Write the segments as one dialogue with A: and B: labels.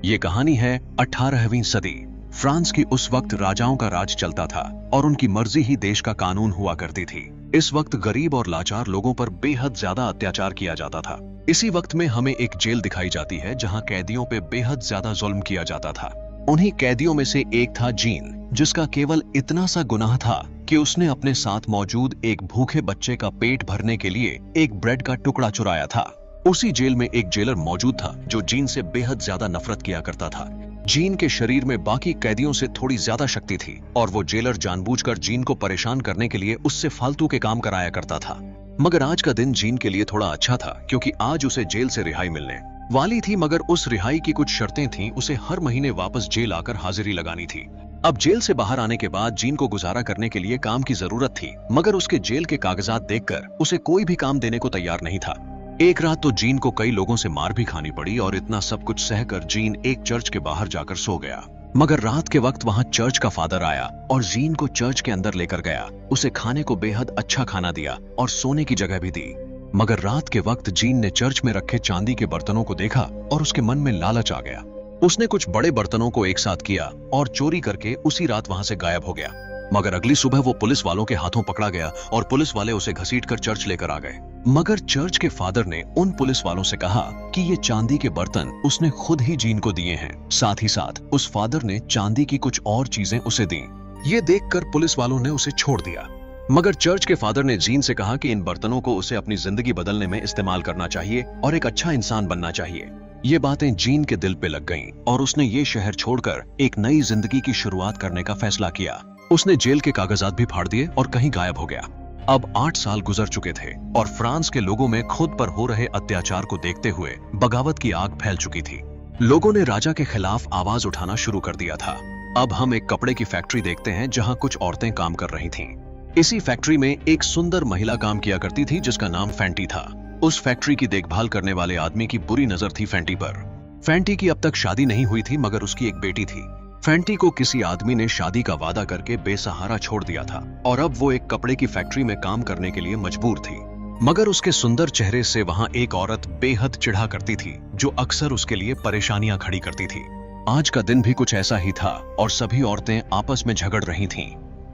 A: ये कहानी है 18वीं सदी। फ्रांस की उस वक्त राजाओं का राज चलता था और उनकी मर्जी ही देश का कानून हुआ करती थी। इस वक्त गरीब और लाचार लोगों पर बेहद ज्यादा अत्याचार किया जाता था। इसी वक्त में हमें एक जेल दिखाई जाती है जहां कैदियों पे बेहद ज्यादा जुल्म किया जाता था। उन्हीं कैदियों में से एक था जीन, जिसका केवल इतना सा गुनाह था कि उसने अपने साथ मौजूद एक भूखे बच्चे का पेट भरने के लिए एक ब्रेड का टुकड़ा चुराया था। उसी जेल में एक जेलर मौजूद था जो जीन से बेहद ज्यादा नफरत किया करता था। जीन के शरीर में बाकी कैदियों से थोड़ी ज्यादा शक्ति थी और वो जेलर जानबूझकर जीन को परेशान करने के लिए उससे फालतू के काम कराया करता था। मगर आज का दिन जीन के लिए थोड़ा अच्छा था, क्योंकि आज उसे जेल से रिहाई मिलने वाली थी। मगर उस रिहाई की कुछ शर्तें थीं। उसे हर महीने वापस जेल आकर हाजिरी लगानी थी। अब जेल से बाहर आने के बाद जीन को गुजारा करने के लिए काम की जरूरत थी, मगर उसके जेल के कागजात देखकर उसे कोई भी काम देने को तैयार नहीं था। एक रात तो जीन को कई लोगों से मार भी खानी पड़ी और इतना सब कुछ सहकर जीन एक चर्च के बाहर जाकर सो गया। मगर रात के वक्त वहां चर्च का फादर आया और जीन को चर्च के अंदर लेकर गया। उसे खाने को बेहद अच्छा खाना दिया और सोने की जगह भी दी। मगर रात के वक्त जीन ने चर्च में रखे चांदी के बर्तनों को देखा और उसके मन में लालच आ गया। उसने कुछ बड़े बर्तनों को एक साथ किया और चोरी करके उसी रात वहां से गायब हो गया। मगर अगली सुबह वो पुलिस वालों के हाथों पकड़ा गया और पुलिस वाले उसे घसीटकर चर्च लेकर आ गए। मगर चर्च के फादर ने उन पुलिस वालों से कहा कि ये चांदी के बर्तन उसने खुद ही जीन को दिए हैं। साथ ही साथ उस फादर ने चांदी की कुछ और चीजें उसे दी। ये देखकर पुलिस वालों ने उसे छोड़ दिया। मगर चर्च के फादर ने जीन से कहा कि इन बर्तनों को उसे अपनी जिंदगी बदलने में इस्तेमाल करना चाहिए और एक अच्छा इंसान बनना चाहिए। ये बातें जीन के दिल पे लग गईं और उसने ये शहर छोड़कर एक नई जिंदगी की शुरुआत करने का फैसला किया। उसने जेल के कागजात भी फाड़ दिए और कहीं गायब हो गया। अब 8 साल गुजर चुके थे और फ्रांस के लोगों में खुद पर हो रहे अत्याचार को देखते हुए बगावत की आग फैल चुकी थी। लोगों ने राजा के खिलाफ आवाज उठाना शुरू कर दिया था। अब हम एक कपड़े की फैक्ट्री देखते हैं जहां कुछ औरतें काम कर रही थीं। इसी फैक्ट्री में एक सुंदर महिला काम किया करती थी जिसका नाम फैंटी था। उस फैक्ट्री की देखभाल करने वाले आदमी की बुरी नजर थी फैंटी पर। फैंटी की अब तक शादी नहीं हुई थी, मगर उसकी एक बेटी थी। फैंटी को किसी आदमी ने शादी का वादा करके बेसहारा छोड़ दिया था और अब वो एक कपड़े की फैक्ट्री में काम करने के लिए मजबूर थी। मगर उसके सुंदर चेहरे से वहां एक औरत बेहद चिढ़ा करती थी जो अक्सर उसके लिए परेशानियां खड़ी करती थी। आज का दिन भी कुछ ऐसा ही था और सभी औरतें आपस में झगड़ रही थीं।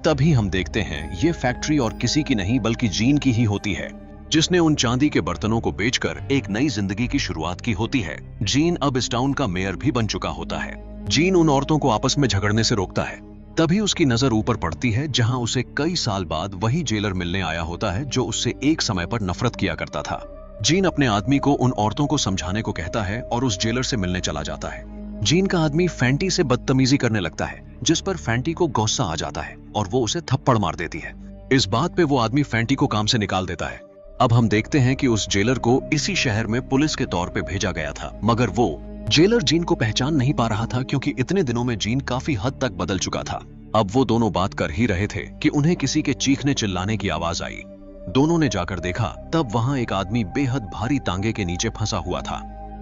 A: तभी हम देखते हैं ये फैक्ट्री और किसी की नहीं बल्कि जीन की ही होती है, जिसने उन चांदी के बर्तनों को बेचकर एक नई जिंदगी की शुरुआत की होती है। जीन अब इस टाउन का मेयर भी बन चुका होता है। जीन उन औरतों को आपस में झगड़ने से रोकता है। तभी उसकी नजर ऊपर पड़ती है जहां उसे कई साल बाद वही जेलर मिलने आया होता है जो उससे एक समय पर नफरत किया करता था। जीन अपने आदमी को उन औरतों को समझाने को कहता है और उस जेलर से मिलने चला जाता है। जीन का आदमी फैंटी से बदतमीजी करने लगता है, जिस पर फैंटी को गुस्सा आ जाता है और वो उसे थप्पड़ मार देती है। इस बात पे वो आदमी फैंटी को काम से निकाल देता है। अब हम देखते हैं कि उस जेलर को इसी शहर में पुलिस के तौर पे भेजा गया था, मगर वो जेलर जीन को पहचान नहीं पा रहा था क्योंकि इतने दिनों में जीन काफी हद तक बदल चुका था। अब वो दोनों बात कर ही रहे थे कि उन्हें किसी के चीखने चिल्लाने की आवाज आई। दोनों ने जाकर देखा, तब वहां एक आदमी बेहद भारी तांगे के नीचे फंसा हुआ था।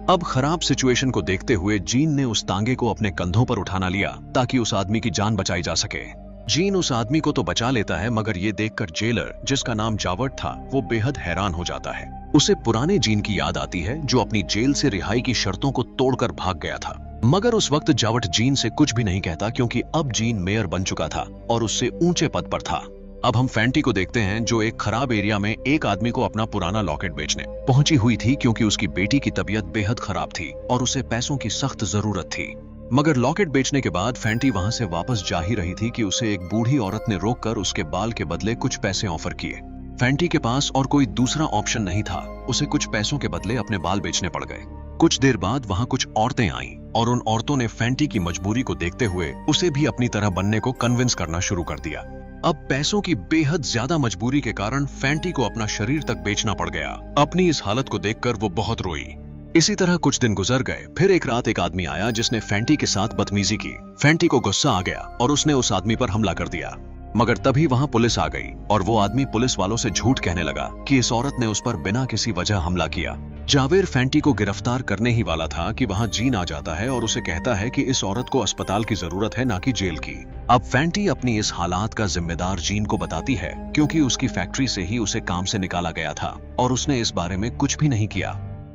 A: अब खराब सिचुएशन को देखते हुए जीन ने उस तांगे को अपने कंधों पर उठाना लिया ताकि उस आदमी की जान बचाई जा सके। जीन उस आदमी को तो बचा लेता है, मगर ये देखकर जेलर, जिसका नाम जावर्ट था, वो बेहद हैरान हो जाता है। उसे पुराने जीन की याद आती है जो अपनी जेल से रिहाई की शर्तों को तोड़कर भाग गया था। मगर उस वक्त जावर्ट जीन से कुछ भी नहीं कहता क्योंकि अब जीन मेयर बन चुका था और उससे ऊंचे पद पर था। अब हम फैंटी को देखते हैं जो एक खराब एरिया में एक आदमी को अपना पुराना लॉकेट बेचने पहुंची हुई थी क्योंकि उसकी बेटी की तबीयत बेहद खराब थी और उसे पैसों की सख्त जरूरत थी। मगर लॉकेट बेचने के बाद फैंटी वहां से वापस जा ही रही थी कि उसे एक बूढ़ी औरत ने रोककर उसके बाल के बदले कुछ पैसे ऑफर किए। फैंटी के पास और कोई दूसरा ऑप्शन नहीं था। उसे कुछ पैसों के बदले अपने बाल बेचने पड़ गए। कुछ देर बाद वहां कुछ औरतें आईं और उन औरतों ने फैंटी की मजबूरी को देखते हुए उसे भी अपनी तरह बनने को कन्विंस करना शुरू कर दिया। अब पैसों की बेहद ज्यादा मजबूरी के कारण फैंटी को अपना शरीर तक बेचना पड़ गया। अपनी इस हालत को देखकर वो बहुत रोई। इसी तरह कुछ दिन गुजर गए। फिर एक रात एक आदमी आया जिसने फैंटी के साथ बदतमीजी की। फैंटी को गुस्सा आ गया और उसने उस आदमी पर हमला कर दिया। मगर तभी वहां पुलिस आ गई और वो आदमी पुलिस वालों से झूठ कहने लगा कि इस औरत ने उस पर बिना किसी वजह हमला किया। जावेर फैंटी को गिरफ्तार करने ही वाला था कि वहां जीन आ जाता है और उसे कहता है कि इस औरत को अस्पताल की जरूरत है, ना कि जेल की। अब फैंटी अपनी इस हालात का जिम्मेदार जीन को बताती है क्योंकि उसकी फैक्ट्री से ही उसे काम से निकाला गया था और उसने इस बारे में कुछ भी नहीं किया।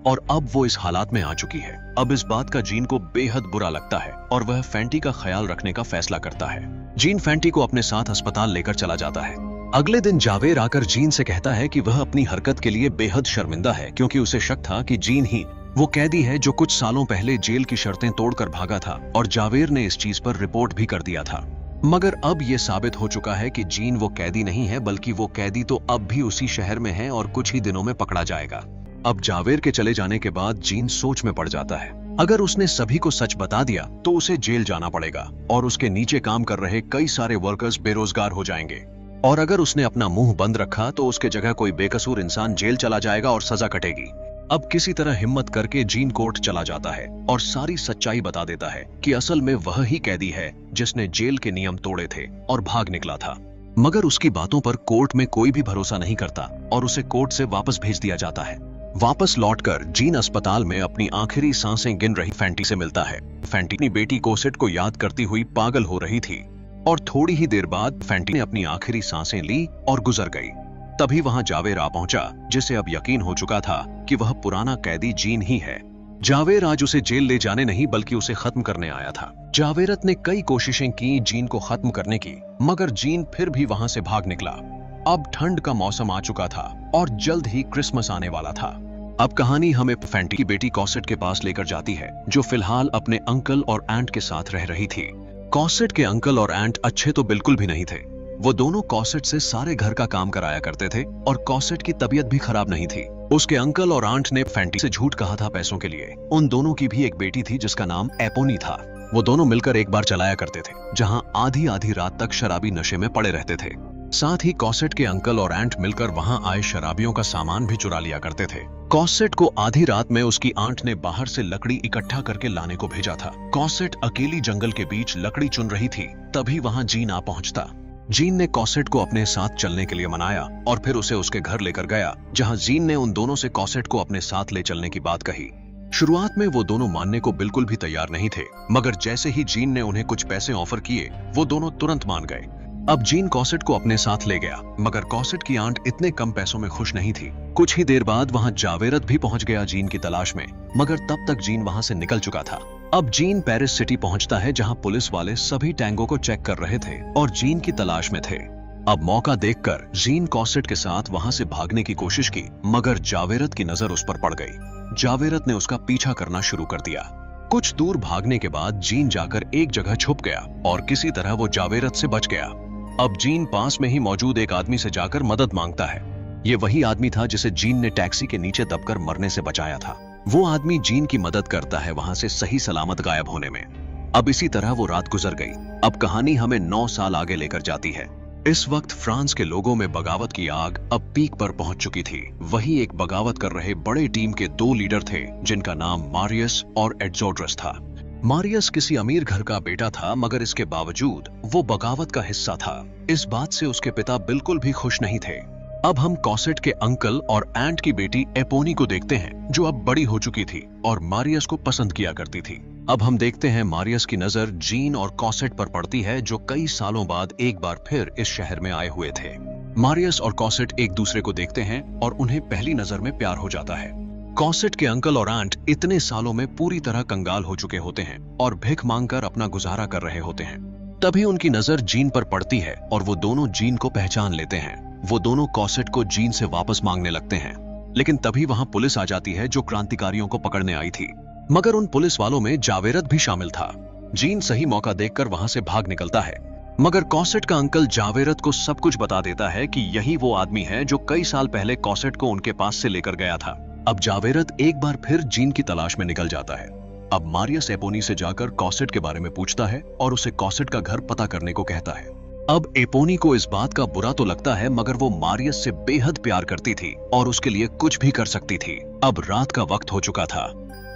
A: और अब वो इस हालात में आ चुकी है। अब इस बात का जीन को बेहद बुरा लगता है और वह फैंटी का ख्याल रखने का फैसला करता है। जीन फैंटी को अपने साथ अस्पताल लेकर चला जाता है। अगले दिन जावेर आकर जीन से कहता है कि वह अपनी हरकत के लिए बेहद शर्मिंदा है, क्योंकि उसे शक था कि जीन ही वो कैदी है जो कुछ सालों पहले जेल की शर्तें तोड़कर भागा था, और जावेर ने इस चीज पर रिपोर्ट भी कर दिया था। मगर अब यह साबित हो चुका है कि जीन वो कैदी नहीं है, बल्कि वो कैदी तो अब भी उसी शहर में है और कुछ ही दिनों में पकड़ा जाएगा। अब जावेर के चले जाने के बाद जीन सोच में पड़ जाता है। अगर उसने सभी को सच बता दिया तो उसे जेल जाना पड़ेगा और उसके नीचे काम कर रहे कई सारे वर्कर्स बेरोजगार हो जाएंगे, और अगर उसने अपना मुंह बंद रखा तो उसके जगह कोई बेकसूर इंसान जेल चला जाएगा और सजा कटेगी। अब किसी तरह हिम्मत करके जीन कोर्ट चला जाता है और सारी सच्चाई बता देता है कि असल में वह ही कैदी है जिसने जेल के नियम तोड़े थे और भाग निकला था। मगर उसकी बातों पर कोर्ट में कोई भी भरोसा नहीं करता और उसे कोर्ट से वापस भेज दिया जाता है। वापस लौटकर जीन अस्पताल में अपनी आखिरी सांसें गिन रही फैंटी से मिलता है। फैंटी अपनी बेटी कोसेट को याद करती हुई पागल हो रही थी और थोड़ी ही देर बाद फैंटी ने अपनी आखिरी सांसें ली और गुजर गई। तभी वहां जावेर आ पहुंचा, जिसे अब यकीन हो चुका था कि वह पुराना कैदी जीन ही है। जावेर आज उसे जेल ले जाने नहीं बल्कि उसे खत्म करने आया था। जावेरत ने कई कोशिशें की जीन को खत्म करने की, मगर जीन फिर भी वहां से भाग निकला। अब ठंड का मौसम आ चुका था और जल्द ही क्रिसमस आने वाला था। अब कहानी हमें फैंटी की बेटी कॉसेट के पास लेकर जाती है, जो फिलहाल अपने अंकल और आंट के साथ रह रही थी। कॉसेट के अंकल और आंट अच्छे तो बिल्कुल भी नहीं थे। वो दोनों कॉसेट से सारे घर का काम कराया करते थे और कॉसेट की तबीयत भी खराब नहीं थी। उसके अंकल और आंट ने फैंटी से झूठ कहा था पैसों के लिए। उन दोनों की भी एक बेटी थी जिसका नाम एपोनी था। वो दोनों मिलकर एक बार चलाया करते थे, जहां आधी आधी रात तक शराबी नशे में पड़े रहते थे। साथ ही कॉसेट के अंकल और आंट मिलकर वहां आए शराबियों का सामान भी चुरा लिया करते थे। कॉसेट को आधी रात में उसकी आंट ने बाहर से लकड़ी इकट्ठा करके लाने को भेजा था। कॉसेट अकेली जंगल के बीच लकड़ी चुन रही थी, तभी वहां जीन आ पहुंचता। जीन ने कॉसेट को अपने साथ चलने के लिए मनाया और फिर उसे उसके घर लेकर गया, जहां जीन ने उन दोनों से कॉसेट को अपने साथ ले चलने की बात कही। शुरुआत में वो दोनों मानने को बिल्कुल भी तैयार नहीं थे, मगर जैसे ही जीन ने उन्हें कुछ पैसे ऑफर किए, वो दोनों तुरंत मान गए। अब जीन कॉसेट को अपने साथ ले गया, मगर कॉसेट की आंट इतने कम पैसों में खुश नहीं थी। कुछ ही देर बाद वहां जावेरत भी पहुंच गया जीन की तलाश में, मगर तब तक जीन वहां से निकल चुका था। अब जीन पेरिस सिटी पहुंचता है, जहां पुलिस वाले सभी टैंगों को चेक कर रहे थे और जीन की तलाश में थे। अब मौका देखकर जीन कॉसेट के साथ वहां से भागने की कोशिश की, मगर जावेरत की नजर उस पर पड़ गई। जावेरत ने उसका पीछा करना शुरू कर दिया। कुछ दूर भागने के बाद जीन जाकर एक जगह छुप गया और किसी तरह वो जावेरत से बच गया। अब जीन पास में ही मौजूद एक आदमी से जाकर मदद मांगता है। ये वही आदमी था जिसे जीन ने टैक्सी के नीचे दबकर मरने से बचाया था। वो आदमी जीन की मदद करता है वहां से सही सलामत गायब होने में। अब इसी तरह वो रात गुजर गई। अब कहानी हमें 9 साल आगे लेकर जाती है। इस वक्त फ्रांस के लोगों में बगावत की आग अब पीक पर पहुंच चुकी थी। वहीं एक बगावत कर रहे बड़े टीम के 2 लीडर थे, जिनका नाम मारियस और एड्जोड्रस था। मारियस किसी अमीर घर का बेटा था, मगर इसके बावजूद वो बगावत का हिस्सा था। इस बात से उसके पिता बिल्कुल भी खुश नहीं थे। अब हम कॉसेट के अंकल और आंट की बेटी एपोनी को देखते हैं, जो अब बड़ी हो चुकी थी और मारियस को पसंद किया करती थी। अब हम देखते हैं मारियस की नजर जीन और कॉसेट पर पड़ती है, जो कई सालों बाद एक बार फिर इस शहर में आए हुए थे। मारियस और कॉसेट एक दूसरे को देखते हैं और उन्हें पहली नजर में प्यार हो जाता है। कॉसेट के अंकल और आंट इतने सालों में पूरी तरह कंगाल हो चुके होते हैं और भिख मांगकर अपना गुजारा कर रहे होते हैं। तभी उनकी नजर जीन पर पड़ती है और वो दोनों जीन को पहचान लेते हैं। वो दोनों कॉसेट को जीन से वापस मांगने लगते हैं, लेकिन तभी वहां पुलिस आ जाती है, जो क्रांतिकारियों को पकड़ने आई थी। मगर उन पुलिस वालों में जावेरत भी शामिल था। जीन सही मौका देखकर वहां से भाग निकलता है, मगर कॉसेट का अंकल जावेरत को सब कुछ बता देता है कि यही वो आदमी है जो कई साल पहले कॉसेट को उनके पास से लेकर गया था। अब जावेरत एक बार फिर जीन की तलाश में निकल जाता है। अब मारियस एपोनी से जाकर कॉसेट के बारे में पूछता है और उसे कॉसेट का घर पता करने को कहता है। अब एपोनी को इस बात का बुरा तो लगता है, मगर वो मारियस से बेहद प्यार करती थी और उसके लिए कुछ भी कर सकती थी। अब रात का वक्त हो चुका था।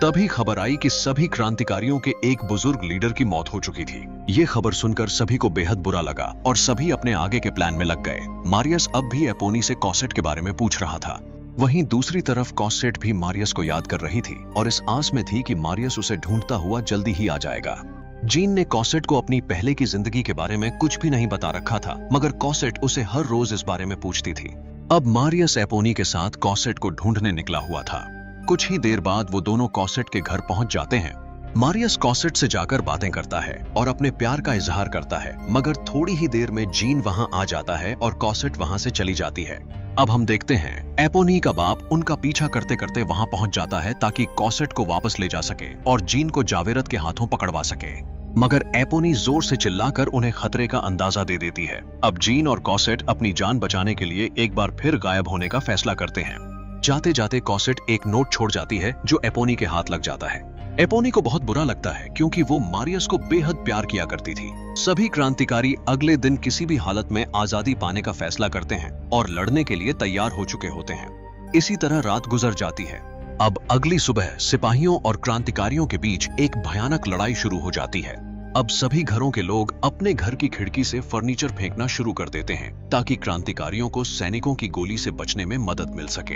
A: तभी खबर आई कि सभी क्रांतिकारियों के एक बुजुर्ग लीडर की मौत हो चुकी थी। ये खबर सुनकर सभी को बेहद बुरा लगा और सभी अपने आगे के प्लान में लग गए। मारियस अब भी एपोनी से कॉसेट के बारे में पूछ रहा था। वहीं दूसरी तरफ कॉसेट भी मारियस को याद कर रही थी और इस आस में थी कि मारियस उसे ढूंढता हुआ जल्दी ही आ जाएगा। जीन ने कॉसेट को अपनी पहले की जिंदगी के बारे में कुछ भी नहीं बता रखा था, मगर कॉसेट उसे हर रोज इस बारे में पूछती थी। अब मारियस एपोनी के साथ कॉसेट को ढूंढने निकला हुआ था। कुछ ही देर बाद वो दोनों कॉसेट के घर पहुंच जाते हैं। मारियस कॉसेट से जाकर बातें करता है और अपने प्यार का इजहार करता है, मगर थोड़ी ही देर में जीन वहां आ जाता है और कॉसेट वहां से चली जाती है। अब हम देखते हैं एपोनी का बाप उनका पीछा करते करते वहां पहुंच जाता है ताकि कॉसेट को वापस ले जा सके और जीन को जावेरत के हाथों पकड़वा सके, मगर एपोनी जोर से चिल्लाकर उन्हें खतरे का अंदाजा दे देती है। अब जीन और कॉसेट अपनी जान बचाने के लिए एक बार फिर गायब होने का फैसला करते हैं। जाते जाते कॉसेट एक नोट छोड़ जाती है जो एपोनी के हाथ लग जाता है। एपोनी को बहुत बुरा लगता है क्योंकि वो मारियस को बेहद प्यार किया करती थी। सभी क्रांतिकारी अगले दिन किसी भी हालत में आजादी पाने का फैसला करते हैं और लड़ने के लिए तैयार हो चुके होते हैं। इसी तरह रात गुजर जाती है। अब अगली सुबह सिपाहियों और क्रांतिकारियों के बीच एक भयानक लड़ाई शुरू हो जाती है। अब सभी घरों के लोग अपने घर की खिड़की से फर्नीचर फेंकना शुरू कर देते हैं ताकि क्रांतिकारियों को सैनिकों की गोली से बचने में मदद मिल सके।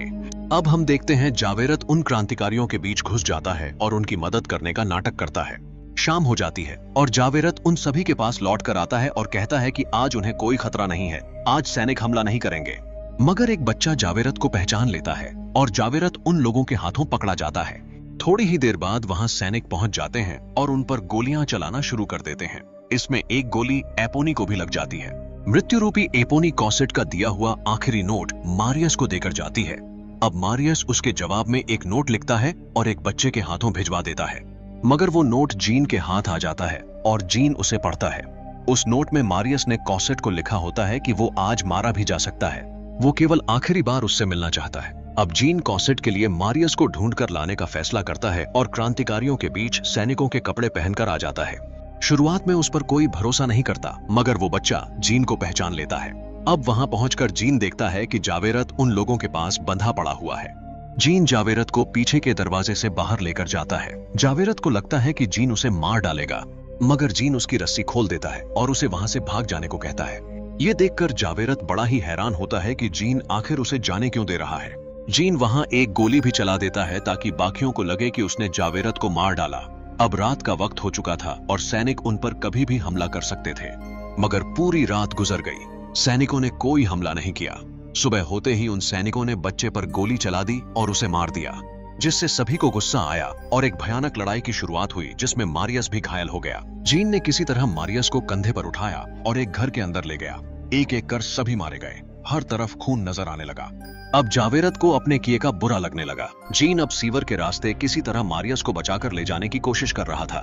A: अब हम देखते हैं जावेरत उन क्रांतिकारियों के बीच घुस जाता है और उनकी मदद करने का नाटक करता है। शाम हो जाती है और जावेरत उन सभी के पास लौट कर आता है और कहता है कि आज उन्हें कोई खतरा नहीं है, आज सैनिक हमला नहीं करेंगे। मगर एक बच्चा जावेरत को पहचान लेता है और जावेरत उन लोगों के हाथों पकड़ा जाता है। थोड़ी ही देर बाद वहां सैनिक पहुंच जाते हैं और उन पर गोलियां चलाना शुरू कर देते हैं। इसमें एक गोली एपोनी को भी लग जाती है। मृत्यु रूपी एपोनी कॉसेट का दिया हुआ आखिरी नोट मारियस को देकर जाती है। अब मारियस उसके जवाब में एक नोट लिखता है और एक बच्चे के हाथों भिजवा देता है, मगर वो नोट जीन के हाथ आ जाता है और जीन उसे पढ़ता है। उस नोट में मारियस ने कॉसेट को लिखा होता है कि वो आज मारा भी जा सकता है, वो केवल आखिरी बार उससे मिलना चाहता है। अब जीन कॉसेट के लिए मारियस को ढूंढकर लाने का फैसला करता है और क्रांतिकारियों के बीच सैनिकों के कपड़े पहनकर आ जाता है। शुरुआत में उस पर कोई भरोसा नहीं करता, मगर वो बच्चा जीन को पहचान लेता है। अब वहां पहुंचकर जीन देखता है कि जावेरत उन लोगों के पास बंधा पड़ा हुआ है। जीन जावेरत को पीछे के दरवाजे से बाहर लेकर जाता है। जावेरत को लगता है कि जीन उसे मार डालेगा, मगर जीन उसकी रस्सी खोल देता है और उसे वहां से भाग जाने को कहता है। ये देखकर जावेरत बड़ा ही हैरान होता है कि जीन आखिर उसे जाने क्यों दे रहा है। जीन वहां एक गोली भी चला देता है ताकि बाकियों को लगे कि उसने जावेरत को मार डाला। अब रात का वक्त हो चुका था और सैनिक उन पर कभी भी हमला कर सकते थे, मगर पूरी रात गुजर गई, सैनिकों ने कोई हमला नहीं किया। सुबह होते ही उन सैनिकों ने बच्चे पर गोली चला दी और उसे मार दिया, जिससे सभी को गुस्सा आया और एक भयानक लड़ाई की शुरुआत हुई जिसमें मारियस भी घायल हो गया। जीन ने किसी तरह मारियस को कंधे पर उठाया और एक घर के अंदर ले गया। एक एक कर सभी मारे गए। हर तरफ खून नजर आने लगा। अब जावेरत को अपने किए का बुरा लगने लगा। जीन अब सीवर के रास्ते किसी तरह मारियस को बचाकर ले जाने की कोशिश कर रहा था।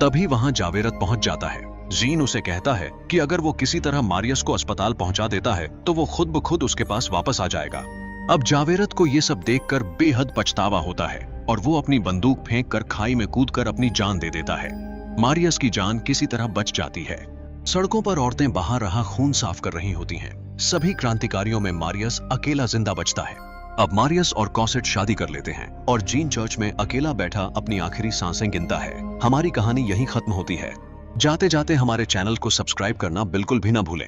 A: तभी वहां जावेरत पहुंच जाता है। जीन उसे कहता है कि अगर वो किसी तरह मारियस को अस्पताल पहुंचा देता है तो वो खुद ब खुद उसके पास वापस आ जाएगा। अब जावेरत को ये सब देखकर बेहद पछतावा होता है और वो अपनी बंदूक फेंककर खाई में कूदकर अपनी जान दे देता है। मारियस की जान किसी तरह बच जाती है। सड़कों पर औरतें बहा रहा खून साफ कर रही होती हैं। सभी क्रांतिकारियों में मारियस अकेला जिंदा बचता है। अब मारियस और कॉसेट शादी कर लेते हैं और जीन चर्च में अकेला बैठा अपनी आखिरी सांसें गिनता है। हमारी कहानी यहीं खत्म होती है। जाते जाते हमारे चैनल को सब्सक्राइब करना बिल्कुल भी ना भूलें।